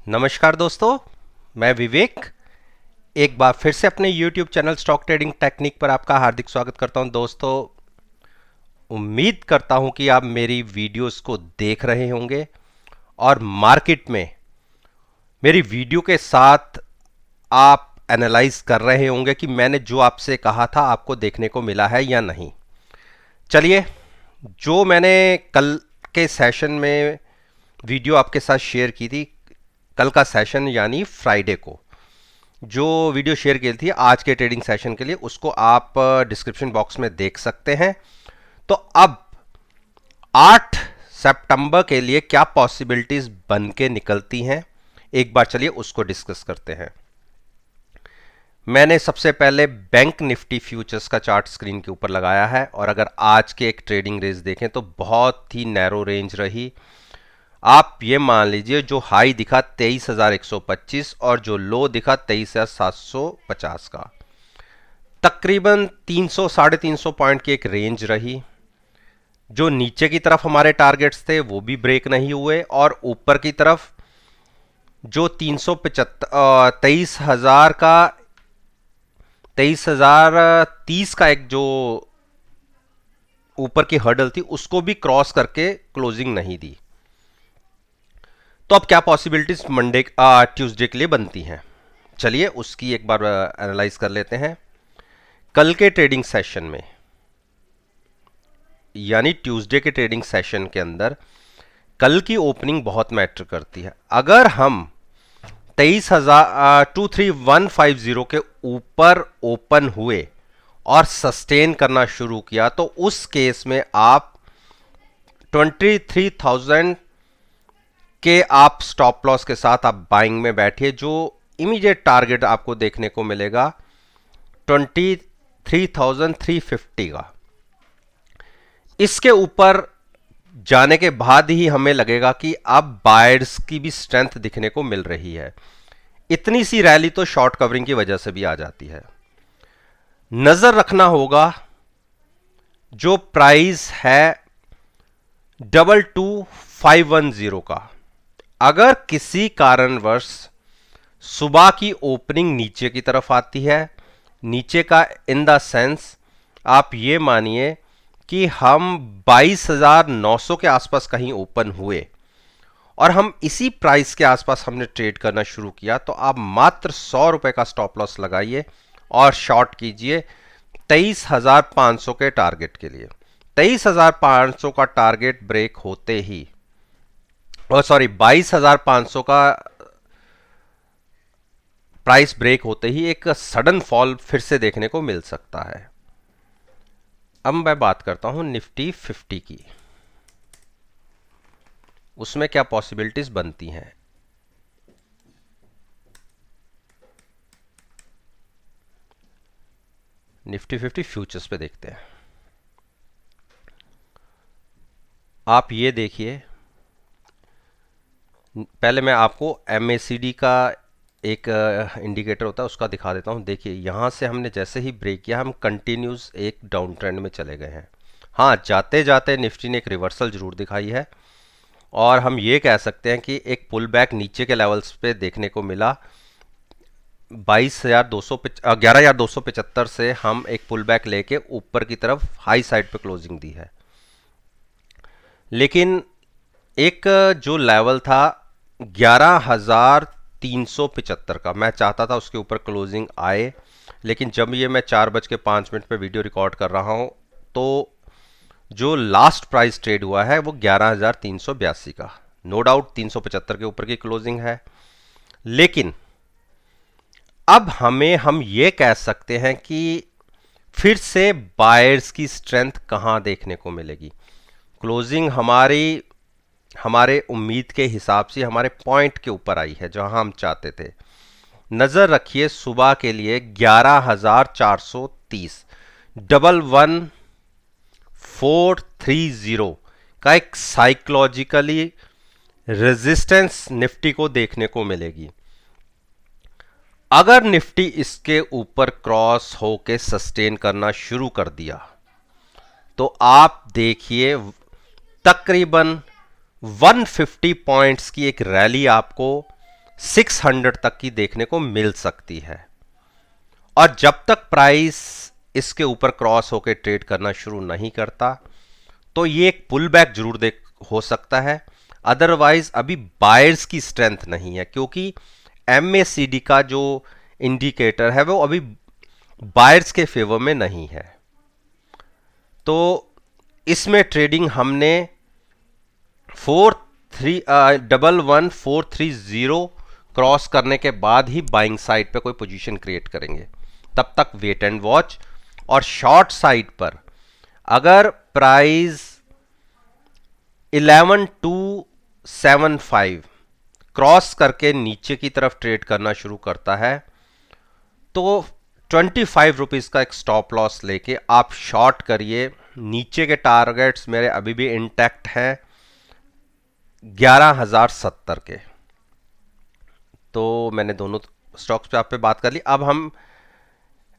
नमस्कार दोस्तों, मैं विवेक एक बार फिर से अपने YouTube channel stock trading technique पर आपका हार्दिक स्वागत करता हूं। दोस्तों, उम्मीद करता हूं कि आप मेरी वीडियोस को देख रहे होंगे और मार्केट में मेरी वीडियो के साथ आप एनालाइज कर रहे होंगे कि मैंने जो आपसे कहा था आपको देखने को मिला है या नहीं। चलिए, जो मैंने कल के सेशन में वीडियो आपके साथ शेयर की थी, कल का सेशन यानी फ्राइडे को जो वीडियो शेयर की थी आज के ट्रेडिंग सेशन के लिए, उसको आप डिस्क्रिप्शन बॉक्स में देख सकते हैं। तो अब 8 सितंबर के लिए क्या पॉसिबिलिटीज बन के निकलती हैं, एक बार चलिए उसको डिस्कस करते हैं। मैंने सबसे पहले बैंक निफ्टी फ्यूचर्स का चार्ट स्क्रीन के ऊपर लगाया है और अगर आज के एक ट्रेडिंग रेंज देखें तो बहुत ही नैरो रेंज रही। आप ये मान लीजिए जो हाई दिखा 23,125 और जो लो दिखा 23,750 का, तकरीबन 300 साढ़े 300 पॉइंट की एक रेंज रही। जो नीचे की तरफ हमारे टारगेट्स थे वो भी ब्रेक नहीं हुए और ऊपर की तरफ जो 23,000 का 23,030 का एक जो ऊपर की हर्डल थी उसको भी क्रॉस करके क्लोजिंग नहीं दी। तो अब क्या पॉसिबिलिटीज मंडे ट्यूसडे के लिए बनती हैं, चलिए उसकी एक बार एनालाइज कर लेते हैं। कल के ट्रेडिंग सेशन में यानी ट्यूसडे के ट्रेडिंग सेशन के अंदर कल की ओपनिंग बहुत मैटर करती है। अगर हम 23,150 के ऊपर ओपन हुए और सस्टेन करना शुरू किया तो उस केस में आप 23,000 के आप स्टॉप लॉस के साथ आप बाइंग में बैठिए। जो इमीडिएट टारगेट आपको देखने को मिलेगा 23,350 का। इसके ऊपर जाने के बाद ही हमें लगेगा कि अब बायर्स की भी स्ट्रेंथ दिखने को मिल रही है। इतनी सी रैली तो शॉर्ट कवरिंग की वजह से भी आ जाती है। नजर रखना होगा जो प्राइस है 22,510 का। अगर किसी कारणवश सुबह की ओपनिंग नीचे की तरफ आती है, नीचे का इन द सेंस आप ये मानिए कि हम 22,900 के आसपास कहीं ओपन हुए और हम इसी प्राइस के आसपास हमने ट्रेड करना शुरू किया, तो आप मात्र 100 रुपए का स्टॉप लॉस लगाइए और शॉर्ट कीजिए 23,500 के टारगेट के लिए। 23,500 का टारगेट ब्रेक होते ही, और सॉरी 22,500 का प्राइस ब्रेक होते ही एक सडन फॉल फिर से देखने को मिल सकता है। अब मैं बात करता हूं निफ्टी 50 की, उसमें क्या पॉसिबिलिटीज बनती हैं। निफ्टी 50 फ्यूचर्स पे देखते हैं। आप ये देखिए, पहले मैं आपको MACD का एक इंडिकेटर होता है उसका दिखा देता हूं। देखिए यहां से हमने जैसे ही ब्रेक किया हम कंटिन्यूस एक डाउन ट्रेंड में चले गए हैं। हाँ, जाते जाते निफ्टी ने एक रिवर्सल जरूर दिखाई है और हम ये कह सकते हैं कि एक पुल बैक नीचे के लेवल्स पे देखने को मिला। 11,275 से हम एक पुल बैक लेके ऊपर की तरफ हाई साइड पे क्लोजिंग दी है। लेकिन एक जो लेवल था 11,375 का, मैं चाहता था उसके ऊपर क्लोजिंग आए, लेकिन जब ये मैं 4:05 पे वीडियो रिकॉर्ड कर रहा हूं तो जो लास्ट प्राइस ट्रेड हुआ है वो 11,382 का। नो डाउट 375 के ऊपर की क्लोजिंग है, लेकिन अब हम ये कह सकते हैं कि फिर से बायर्स की स्ट्रेंथ कहां देखने को मिलेगी। क्लोजिंग हमारे उम्मीद के हिसाब से हमारे पॉइंट के ऊपर आई है जहां हम चाहते थे। नजर रखिए सुबह के लिए 11,430 11,430 का एक साइकोलॉजिकली रेजिस्टेंस निफ्टी को देखने को मिलेगी। अगर निफ्टी इसके ऊपर क्रॉस होके सस्टेन करना शुरू कर दिया तो आप देखिए तकरीबन 150 पॉइंट्स की एक रैली आपको 600 तक की देखने को मिल सकती है। और जब तक प्राइस इसके ऊपर क्रॉस होकर ट्रेड करना शुरू नहीं करता तो ये एक पुल बैक जरूर देख हो सकता है। अदरवाइज अभी बायर्स की स्ट्रेंथ नहीं है, क्योंकि एमएसीडी का जो इंडिकेटर है वो अभी बायर्स के फेवर में नहीं है। तो इसमें ट्रेडिंग हमने 4311430 क्रॉस करने के बाद ही बाइंग साइड पे कोई पोजीशन क्रिएट करेंगे। तब तक वेट एंड वॉच। और शॉर्ट साइड पर अगर प्राइस 11275 क्रॉस करके नीचे की तरफ ट्रेड करना शुरू करता है तो 25 रुपीज का एक स्टॉप लॉस लेके आप शॉर्ट करिए। नीचे के टारगेट्स मेरे अभी भी इंटैक्ट हैं 11,070 के। तो मैंने दोनों स्टॉक्स पे आप पे बात कर ली। अब हम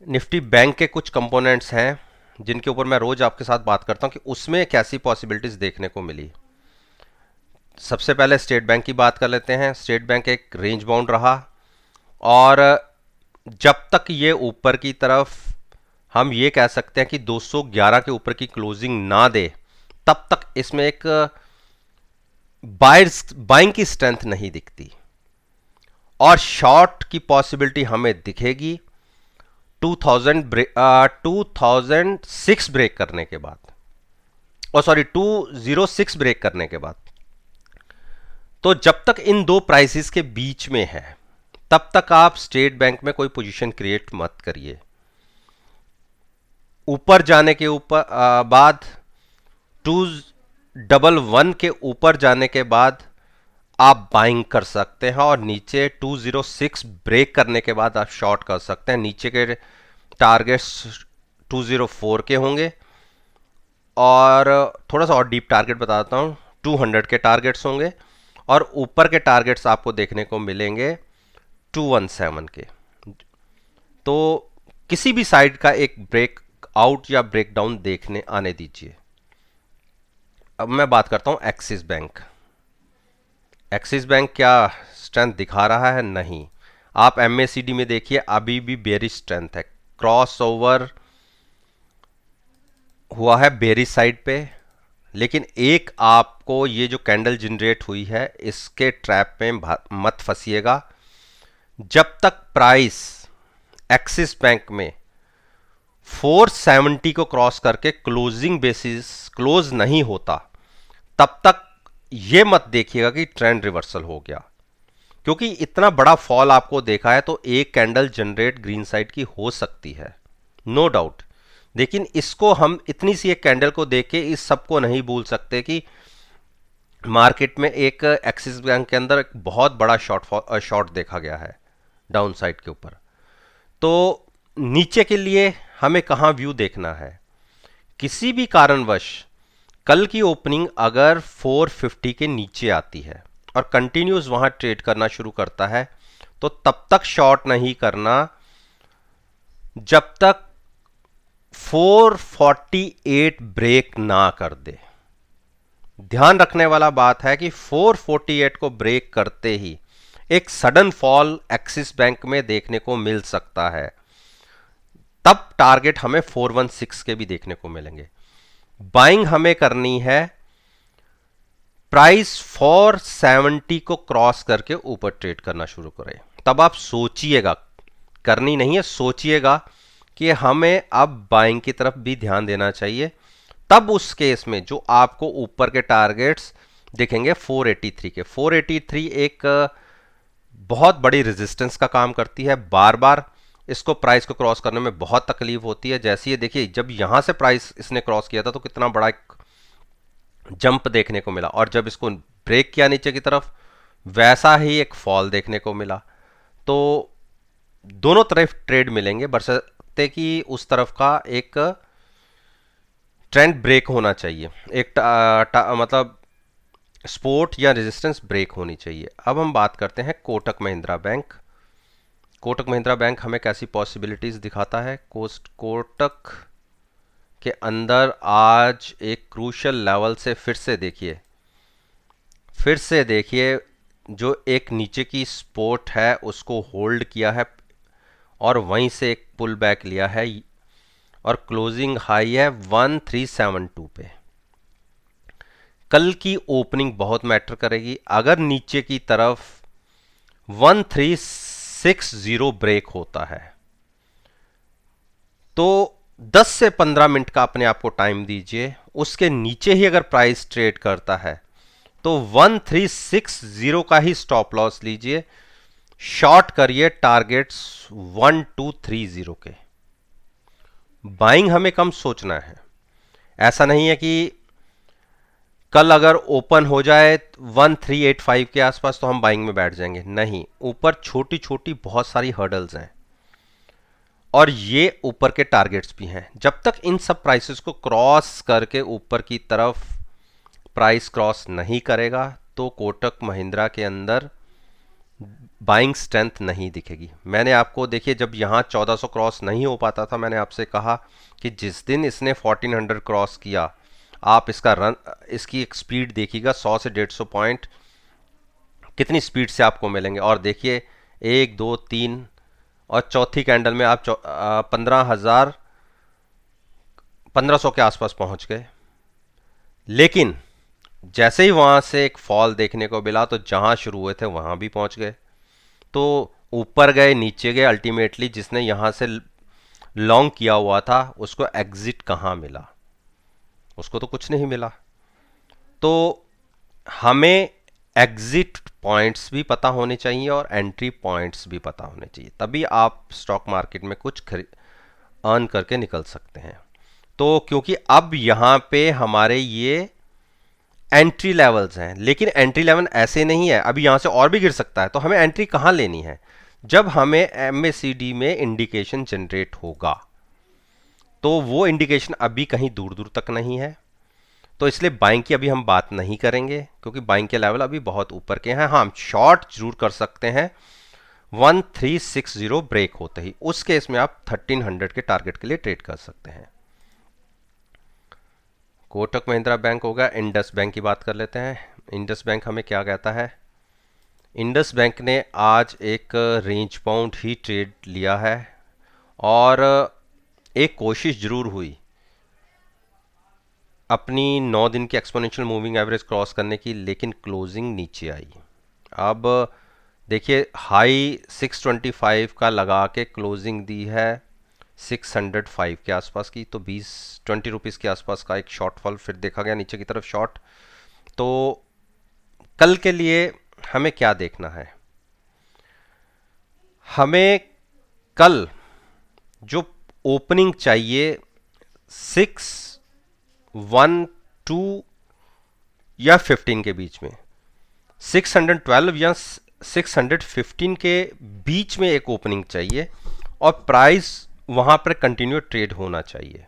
निफ्टी बैंक के कुछ कंपोनेंट्स हैं जिनके ऊपर मैं रोज आपके साथ बात करता हूं कि उसमें कैसी पॉसिबिलिटीज देखने को मिली। सबसे पहले स्टेट बैंक की बात कर लेते हैं। स्टेट बैंक एक रेंज बाउंड रहा और जब तक ये ऊपर की तरफ हम ये कह सकते हैं कि 211 के ऊपर की क्लोजिंग ना दे तब तक इसमें एक बाइंग की स्ट्रेंथ नहीं दिखती। और शॉर्ट की पॉसिबिलिटी हमें दिखेगी 2006 ब्रेक करने के बाद, और सॉरी 206 ब्रेक करने के बाद। तो जब तक इन दो प्राइसेस के बीच में है तब तक आप स्टेट बैंक में कोई पोजीशन क्रिएट मत करिए। ऊपर जाने के बाद 211 के ऊपर जाने के बाद आप बाइंग कर सकते हैं और नीचे 206 ब्रेक करने के बाद आप शॉर्ट कर सकते हैं। नीचे के टारगेट्स 204 के होंगे और थोड़ा सा और डीप टारगेट बता देता हूं, 200 के टारगेट्स होंगे और ऊपर के टारगेट्स आपको देखने को मिलेंगे 217 के। तो किसी भी साइड का एक ब्रेक आउट या ब्रेकडाउन देखने आने दीजिए। अब मैं बात करता हूं एक्सिस बैंक। एक्सिस बैंक क्या स्ट्रेंथ दिखा रहा है? नहीं। आप एमएसीडी में देखिए अभी भी बेरिश स्ट्रेंथ है। क्रॉस ओवर हुआ है बेरिश साइड पे, लेकिन एक आपको ये जो कैंडल जनरेट हुई है इसके ट्रैप में मत फंसिएगा। जब तक प्राइस एक्सिस बैंक में 470 को क्रॉस करके क्लोजिंग बेसिस क्लोज नहीं होता तब तक ये मत देखिएगा कि ट्रेंड रिवर्सल हो गया, क्योंकि इतना बड़ा फॉल आपको देखा है तो एक कैंडल जनरेट ग्रीन साइड की हो सकती है, नो डाउट। लेकिन इसको हम इतनी सी एक कैंडल को देख के इस सबको नहीं भूल सकते कि मार्केट में एक एक्सिस बैंक के अंदर एक बहुत बड़ा शॉर्ट देखा गया है डाउन साइड के ऊपर। तो नीचे के लिए हमें कहां व्यू देखना है? किसी भी कारणवश कल की ओपनिंग अगर 450 के नीचे आती है और कंटिन्यूस वहां ट्रेड करना शुरू करता है तो तब तक शॉर्ट नहीं करना जब तक 448 ब्रेक ना कर दे। ध्यान रखने वाला बात है कि 448 को ब्रेक करते ही एक सडन फॉल एक्सिस बैंक में देखने को मिल सकता है। तब टारगेट हमें 416 के भी देखने को मिलेंगे। बाइंग हमें करनी है प्राइस 470 को क्रॉस करके ऊपर ट्रेड करना शुरू करें। तब आप सोचिएगा, करनी नहीं है, सोचिएगा कि हमें अब बाइंग की तरफ भी ध्यान देना चाहिए। तब उस केस में जो आपको ऊपर के टारगेट्स दिखेंगे 483 के, 483 एक बहुत बड़ी रेजिस्टेंस का काम करती है। बार बार इसको प्राइस को क्रॉस करने में बहुत तकलीफ होती है। जैसे ये देखिए जब यहां से प्राइस इसने क्रॉस किया था तो कितना बड़ा एक जंप देखने को मिला, और जब इसको ब्रेक किया नीचे की तरफ वैसा ही एक फॉल देखने को मिला। तो दोनों तरफ ट्रेड मिलेंगे बशर्ते कि उस तरफ का एक ट्रेंड ब्रेक होना चाहिए, एक मतलब सपोर्ट या रेजिस्टेंस ब्रेक होनी चाहिए। अब हम बात करते हैं कोटक महिंद्रा बैंक। कोटक महिंद्रा बैंक हमें कैसी पॉसिबिलिटीज दिखाता है? कोटक के अंदर आज एक क्रूशियल लेवल से फिर से देखिए जो एक नीचे की सपोर्ट है उसको होल्ड किया है और वहीं से एक पुल बैक लिया है और क्लोजिंग हाई है 1372 पे। कल की ओपनिंग बहुत मैटर करेगी। अगर नीचे की तरफ 1360 ब्रेक होता है तो 10 से 15 मिनट का अपने आप को टाइम दीजिए। उसके नीचे ही अगर प्राइस ट्रेड करता है तो 1360 का ही स्टॉप लॉस लीजिए, शॉर्ट करिए टारगेट्स 1230 के। बाइंग हमें कम सोचना है। ऐसा नहीं है कि कल अगर ओपन हो जाए 1385 के आसपास तो हम बाइंग में बैठ जाएंगे, नहीं। ऊपर छोटी छोटी बहुत सारी हर्डल्स हैं और ये ऊपर के टारगेट्स भी हैं। जब तक इन सब प्राइसेस को क्रॉस करके ऊपर की तरफ प्राइस क्रॉस नहीं करेगा तो कोटक महिंद्रा के अंदर बाइंग स्ट्रेंथ नहीं दिखेगी। मैंने आपको देखिए, जब यहाँ 1400 क्रॉस नहीं हो पाता था, मैंने आपसे कहा कि जिस दिन इसने 1400 क्रॉस किया, आप इसकी एक स्पीड देखिएगा 100 से 150 पॉइंट कितनी स्पीड से आपको मिलेंगे। और देखिए 1 2 3 और चौथी कैंडल में आप 1500 के आसपास पहुंच गए। लेकिन जैसे ही वहां से एक फॉल देखने को मिला तो जहां शुरू हुए थे वहां भी पहुंच गए। तो ऊपर गए नीचे गए, अल्टीमेटली जिसने यहां से लॉन्ग किया हुआ था उसको एग्जिट कहां मिला? उसको तो कुछ नहीं मिला। तो हमें एग्जिट पॉइंट्स भी पता होने चाहिए और एंट्री पॉइंट्स भी पता होने चाहिए, तभी आप स्टॉक मार्केट में कुछ अर्न करके निकल सकते हैं। तो क्योंकि अब यहां पे हमारे ये एंट्री लेवल्स हैं, लेकिन एंट्री लेवल ऐसे नहीं है, अभी यहां से और भी गिर सकता है। तो हमें एंट्री कहां लेनी है? जब हमें एमएसीडी में इंडिकेशन जनरेट होगा। तो वो इंडिकेशन अभी कहीं दूर दूर तक नहीं है, तो इसलिए बाइंग की अभी हम बात नहीं करेंगे क्योंकि बाइंग के लेवल अभी बहुत ऊपर के हैं। हाँ, हम शॉर्ट जरूर कर सकते हैं 1360 ब्रेक होते ही। उस केस में आप 1300 के टारगेट के लिए ट्रेड कर सकते हैं। कोटक महिंद्रा बैंक होगा। इंडस बैंक की बात कर लेते हैं। इंडस बैंक हमें क्या कहता है? इंडस बैंक ने आज एक रेंज बाउंड ही ट्रेड लिया है और एक कोशिश जरूर हुई अपनी 9 दिन की एक्सपोनेंशियल मूविंग एवरेज क्रॉस करने की, लेकिन क्लोजिंग नीचे आई। अब देखिए, हाई 625 का लगा के क्लोजिंग दी है 605 के आसपास की, तो 20 रुपीज़ के आसपास का एक शॉर्टफॉल फिर देखा गया नीचे की तरफ शॉर्ट। तो कल के लिए हमें क्या देखना है? हमें कल जो ओपनिंग चाहिए 612 या 15 के बीच में, 612 या 615 के बीच में एक ओपनिंग चाहिए और प्राइस वहां पर कंटिन्यू ट्रेड होना चाहिए।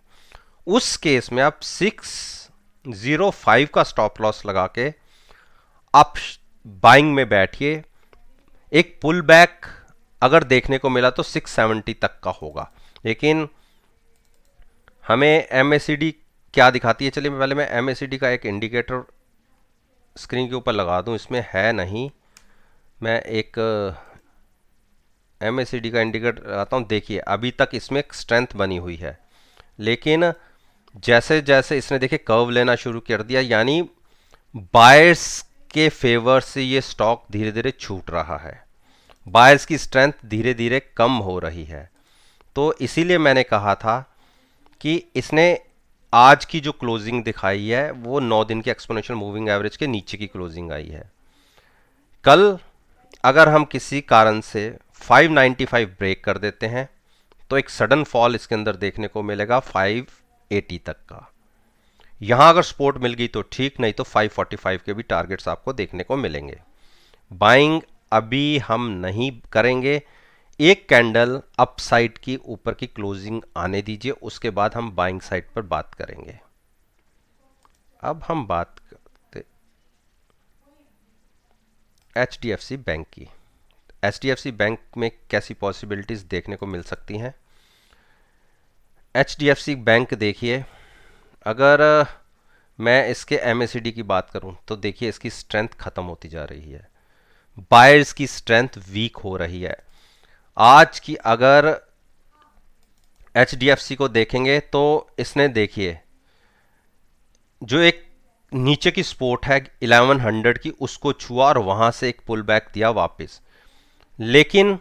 उस केस में आप 605 का स्टॉप लॉस लगा के आप बाइंग में बैठिए। एक पुल बैक अगर देखने को मिला तो 670 तक का होगा, लेकिन हमें एमएसीडी क्या दिखाती है? चलिए पहले मैं एमएसीडी का एक इंडिकेटर स्क्रीन के ऊपर लगा दूं। इसमें है नहीं, मैं एक एमएसीडी का इंडिकेटर लगाता हूं। देखिए अभी तक इसमें स्ट्रेंथ बनी हुई है, लेकिन जैसे जैसे इसने देखिए कर्व लेना शुरू कर दिया, यानी बायर्स के फेवर से ये स्टॉक धीरे धीरे छूट रहा है, बायर्स की स्ट्रेंथ धीरे धीरे कम हो रही है। तो इसीलिए मैंने कहा था कि इसने आज की जो क्लोजिंग दिखाई है वो 9 दिन के एक्सपोनेंशियल मूविंग एवरेज के नीचे की क्लोजिंग आई है। कल अगर हम किसी कारण से 595 ब्रेक कर देते हैं तो एक सडन फॉल इसके अंदर देखने को मिलेगा 580 तक का। यहां अगर सपोर्ट मिल गई तो ठीक, नहीं तो 545 के भी टारगेट्स आपको देखने को मिलेंगे। बाइंग अभी हम नहीं करेंगे। एक कैंडल अपसाइड की ऊपर की क्लोजिंग आने दीजिए, उसके बाद हम बाइंग साइड पर बात करेंगे। अब हम बात करते एचडीएफसी बैंक की। एचडीएफसी बैंक में कैसी पॉसिबिलिटीज देखने को मिल सकती हैं? एचडीएफसी बैंक देखिए, अगर मैं इसके एमएसीडी की बात करूं तो देखिए इसकी स्ट्रेंथ खत्म होती जा रही है। बायर्स की स्ट्रेंथ वीक हो रही है। आज की अगर HDFC को देखेंगे तो इसने देखिए जो एक नीचे की सपोर्ट है 1100 की, उसको छुआ और वहां से एक पुल बैक दिया वापस। लेकिन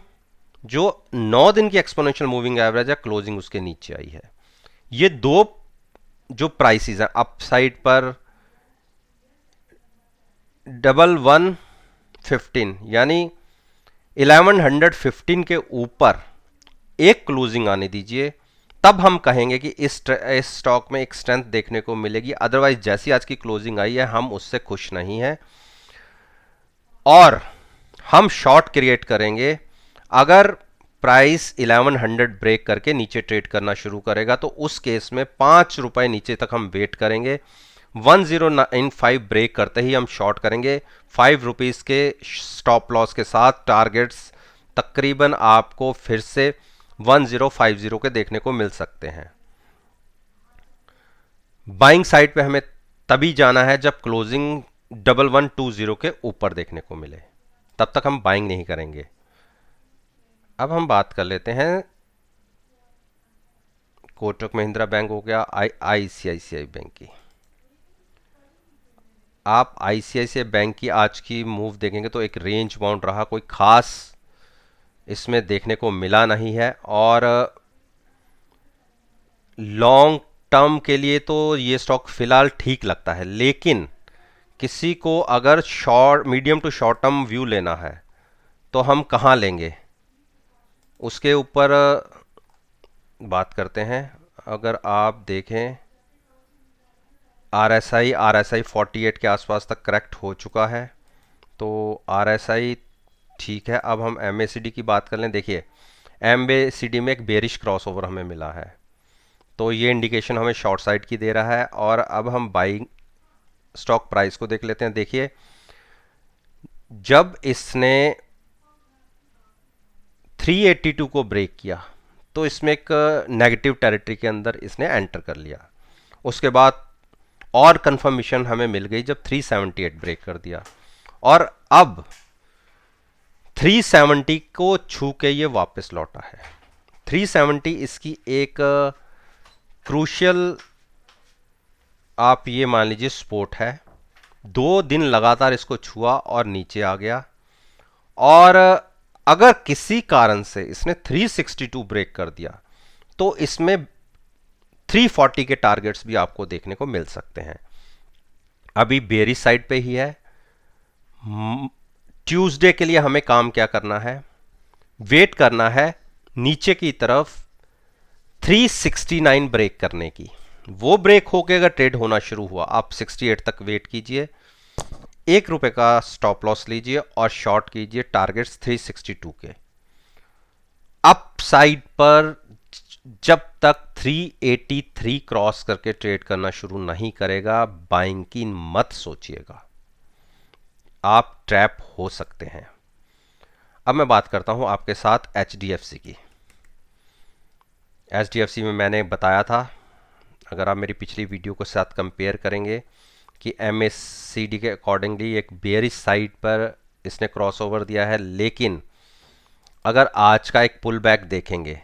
जो 9 दिन की एक्सपोनेंशियल मूविंग एवरेज है, क्लोजिंग उसके नीचे आई है। ये दो जो प्राइसेस हैं अप साइड पर 1115 यानी 1115 के ऊपर एक क्लोजिंग आने दीजिए, तब हम कहेंगे कि इस स्टॉक में एक स्ट्रेंथ देखने को मिलेगी। अदरवाइज जैसी आज की क्लोजिंग आई है हम उससे खुश नहीं हैं और हम शॉर्ट क्रिएट करेंगे। अगर प्राइस 1100 ब्रेक करके नीचे ट्रेड करना शुरू करेगा तो उस केस में 5 रुपए नीचे तक हम वेट करेंगे। 1095 ब्रेक करते ही हम शॉर्ट करेंगे। 5 रुपीज के स्टॉप लॉस के साथ टारगेट्स तकरीबन आपको फिर से 1050 के देखने को मिल सकते हैं। बाइंग साइड पे हमें तभी जाना है जब क्लोजिंग 1120 के ऊपर देखने को मिले, तब तक हम बाइंग नहीं करेंगे। अब हम बात कर लेते हैं कोटक महिंद्रा बैंक हो गया, ICICI बैंक की। आप ICICI बैंक की आज की मूव देखेंगे तो एक रेंज बाउंड रहा, कोई खास इसमें देखने को मिला नहीं है। और लॉन्ग टर्म के लिए तो ये स्टॉक फिलहाल ठीक लगता है, लेकिन किसी को अगर short medium to short term view लेना है तो हम कहाँ लेंगे, उसके ऊपर बात करते हैं। अगर आप देखें RSI 48 के आसपास तक करेक्ट हो चुका है, तो RSI ठीक है। अब हम MACD की बात कर लें। देखिए MACD में एक बेरिश क्रॉसओवर हमें मिला है, तो ये इंडिकेशन हमें शॉर्ट साइड की दे रहा है। और अब हम बाइंग स्टॉक प्राइस को देख लेते हैं। देखिए जब इसने 382 को ब्रेक किया तो इसमें एक नेगेटिव टेरिटरी के अंदर इसने एंटर कर लिया। उसके बाद और कंफर्मेशन हमें मिल गई जब 378 ब्रेक कर दिया, और अब 370 को छू के ये वापस लौटा है। 370 इसकी एक क्रूशियल आप ये मान लीजिए सपोर्ट है। 2 दिन लगातार इसको छुआ और नीचे आ गया, और अगर किसी कारण से इसने 362 ब्रेक कर दिया तो इसमें 340 के टारगेट्स भी आपको देखने को मिल सकते हैं। अभी बेरिश साइड पे ही है। ट्यूसडे के लिए हमें काम क्या करना है, वेट करना है नीचे की तरफ 369 ब्रेक करने की। वो ब्रेक होके अगर ट्रेड होना शुरू हुआ, आप 68 तक वेट कीजिए, ₹1 का स्टॉप लॉस लीजिए और शॉर्ट कीजिए टारगेट्स 362 के। अप साइड पर जब तक 383 क्रॉस करके ट्रेड करना शुरू नहीं करेगा, बाइंग की मत सोचिएगा, आप ट्रैप हो सकते हैं। अब मैं बात करता हूं आपके साथ HDFC की। HDFC में मैंने बताया था, अगर आप मेरी पिछली वीडियो के साथ कंपेयर करेंगे, कि MACD के अकॉर्डिंगली एक बेयरिश साइड पर इसने क्रॉसओवर दिया है। लेकिन अगर आज का एक पुल बैक देखेंगे,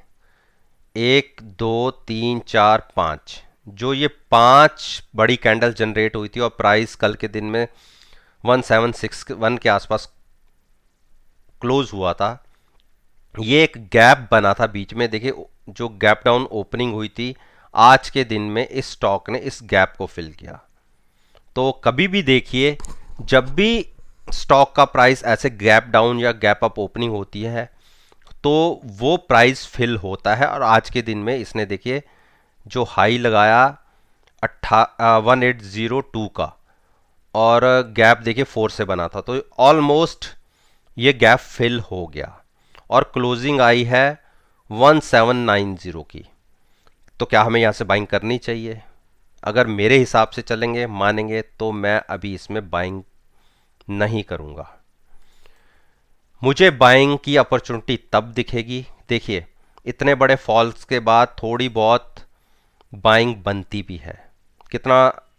1 2 3 4 5, जो ये 5 बड़ी कैंडल जनरेट हुई थी और प्राइस कल के दिन में 1761 के आसपास क्लोज हुआ था, ये एक गैप बना था बीच में। देखिए जो गैप डाउन ओपनिंग हुई थी, आज के दिन में इस स्टॉक ने इस गैप को फिल किया। तो कभी भी देखिए जब भी स्टॉक का प्राइस ऐसे गैप डाउन या गैप अप ओपनिंग होती है तो वो प्राइस फिल होता है। और आज के दिन में इसने देखिए जो हाई लगाया 1802 का, और गैप देखिए 4 से बना था, तो ऑलमोस्ट ये गैप फिल हो गया और क्लोजिंग आई है 1790 की। तो क्या हमें यहाँ से बाइंग करनी चाहिए? अगर मेरे हिसाब से चलेंगे, मानेंगे, तो मैं अभी इसमें बाइंग नहीं करूँगा। मुझे बाइंग की अपॉर्चुनिटी तब दिखेगी, देखिए इतने बड़े फॉल्स के बाद थोड़ी बहुत बाइंग बनती भी है। कितना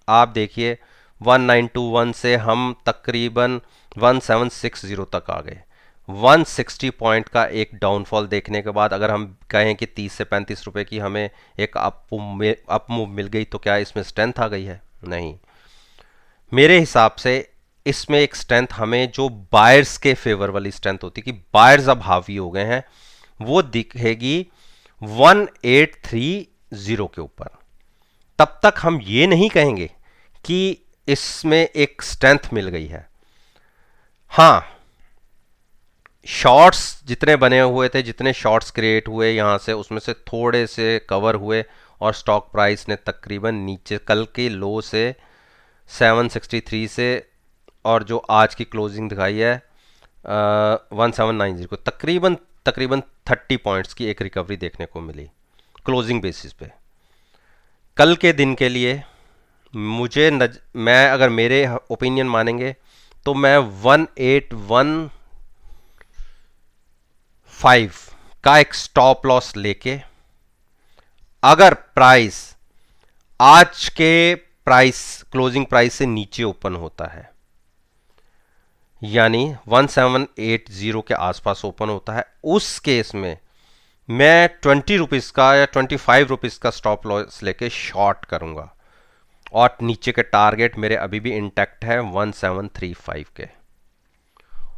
आप देखिए 1921 से हम तकरीबन 1760 तक आ गए। 160 पॉइंट का एक डाउनफॉल देखने के बाद अगर हम कहें कि 30 से 35 रुपए की हमें एक अप मूव मिल गई तो क्या इसमें स्ट्रेंथ आ गई है? नहीं। मेरे हिसाब से इसमें एक स्ट्रेंथ हमें जो बायर्स के फेवर वाली स्ट्रेंथ होती है कि बायर्स अब हावी हो गए हैं, वो दिखेगी 1830 के ऊपर। तब तक हम ये नहीं कहेंगे कि इसमें एक स्ट्रेंथ मिल गई है। हाँ, शॉर्ट्स जितने बने हुए थे, जितने शॉर्ट्स क्रिएट हुए यहां से, उसमें से थोड़े से कवर हुए और स्टॉक प्राइस ने तकरीबन नीचे कल के लो से 763 से और जो आज की क्लोजिंग दिखाई है 1790 को तकरीबन 30 पॉइंट्स की एक रिकवरी देखने को मिली क्लोजिंग बेसिस पे। कल के दिन के लिए मैं अगर मेरे ओपिनियन मानेंगे तो मैं 1815 का एक स्टॉप लॉस लेके, अगर प्राइस आज के प्राइस क्लोजिंग प्राइस से नीचे ओपन होता है, यानी 1780 के आसपास ओपन होता है, उस केस में मैं 20 रुपीज़ का या 25 रुपीज़ का स्टॉप लॉस लेके शॉर्ट करूंगा और नीचे के टारगेट मेरे अभी भी इंटैक्ट है 1735 के।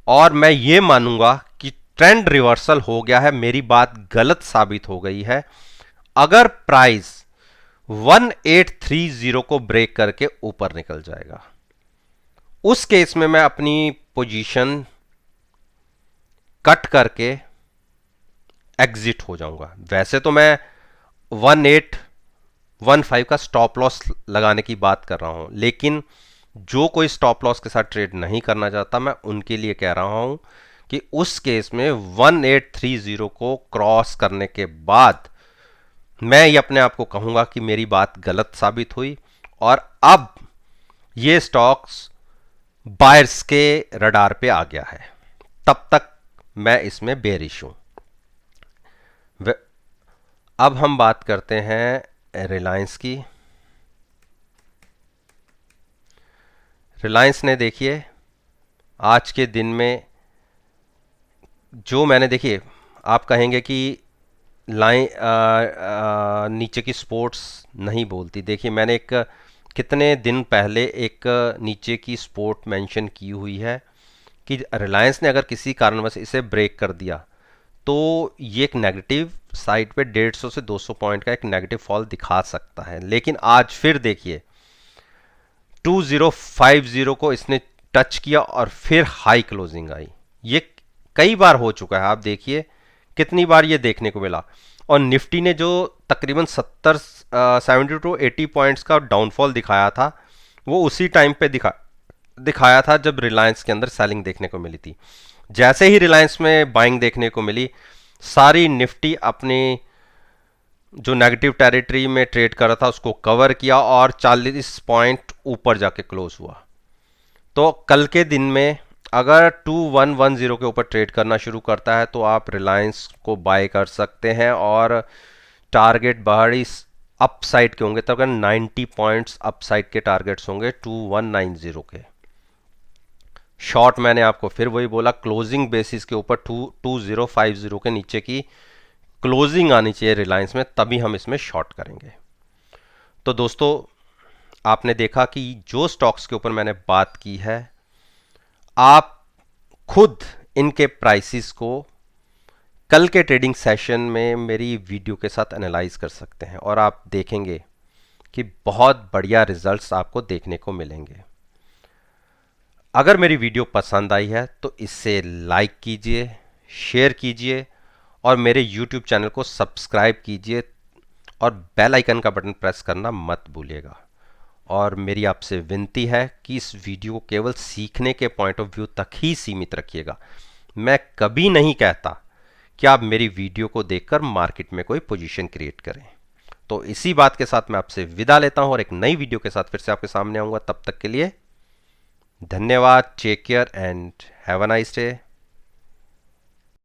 और मैं ये मानूंगा कि ट्रेंड रिवर्सल हो गया है, मेरी बात गलत साबित हो गई है अगर प्राइस 1830 को ब्रेक करके ऊपर निकल जाएगा। उस केस में मैं अपनी पोजीशन कट करके एग्जिट हो जाऊंगा। वैसे तो मैं 1815 का स्टॉप लॉस लगाने की बात कर रहा हूं, लेकिन जो कोई स्टॉप लॉस के साथ ट्रेड नहीं करना चाहता, मैं उनके लिए कह रहा हूं कि उस केस में 1830 को क्रॉस करने के बाद मैं ये अपने आप को कहूंगा कि मेरी बात गलत साबित हुई और अब ये स्टॉक्स बायर्स के रडार पे आ गया है। तब तक मैं इसमें बेरिश हूं। अब हम बात करते हैं रिलायंस की। रिलायंस ने देखिए आज के दिन में जो मैंने, देखिए आप कहेंगे कि लाइन नीचे की स्पोर्ट्स नहीं बोलती। देखिए मैंने एक कितने दिन पहले एक नीचे की स्पोर्ट मेंशन की हुई है कि रिलायंस ने अगर किसी कारणवश इसे ब्रेक कर दिया तो ये एक नेगेटिव साइड पे 150 से 200 पॉइंट का एक नेगेटिव फॉल दिखा सकता है। लेकिन आज फिर देखिए 2050 को इसने टच किया और फिर हाई क्लोजिंग आई। ये कई बार हो चुका है, आप देखिए कितनी बार ये देखने को मिला। और निफ्टी ने जो तकरीबन 70 टू 80 पॉइंट्स का डाउनफॉल दिखाया था, वो उसी टाइम पे दिखाया था जब रिलायंस के अंदर सेलिंग देखने को मिली थी। जैसे ही रिलायंस में बाइंग देखने को मिली, सारी निफ्टी अपनी जो नेगेटिव टेरिटरी में ट्रेड कर रहा था उसको कवर किया और 40 पॉइंट ऊपर जाके क्लोज हुआ। तो कल के दिन में अगर 2110 के ऊपर ट्रेड करना शुरू करता है तो आप रिलायंस को बाय कर सकते हैं और टारगेट बाहरी अपसाइड के होंगे, तब 90 पॉइंट्स अपसाइड के टारगेट्स होंगे 2190 के। शॉर्ट मैंने आपको फिर वही बोला, क्लोजिंग बेसिस के ऊपर 2050 के नीचे की क्लोजिंग आनी चाहिए रिलायंस में, तभी हम इसमें शॉर्ट करेंगे। तो दोस्तों आपने देखा कि जो स्टॉक्स के ऊपर मैंने बात की है, आप खुद इनके प्राइसेस को कल के ट्रेडिंग सेशन में मेरी वीडियो के साथ एनालाइज कर सकते हैं और आप देखेंगे कि बहुत बढ़िया रिजल्ट्स आपको देखने को मिलेंगे। अगर मेरी वीडियो पसंद आई है तो इसे लाइक कीजिए, शेयर कीजिए और मेरे YouTube चैनल को सब्सक्राइब कीजिए और बेल आइकन का बटन प्रेस करना मत भूलिएगा। और मेरी आपसे विनती है कि इस वीडियो को केवल सीखने के पॉइंट ऑफ व्यू तक ही सीमित रखिएगा। मैं कभी नहीं कहता कि आप मेरी वीडियो को देखकर मार्केट में कोई पोजीशन क्रिएट करें। तो इसी बात के साथ मैं आपसे विदा लेता हूं और एक नई वीडियो के साथ फिर से आपके सामने आऊंगा। तब तक के लिए धन्यवाद। Take care and have a nice day.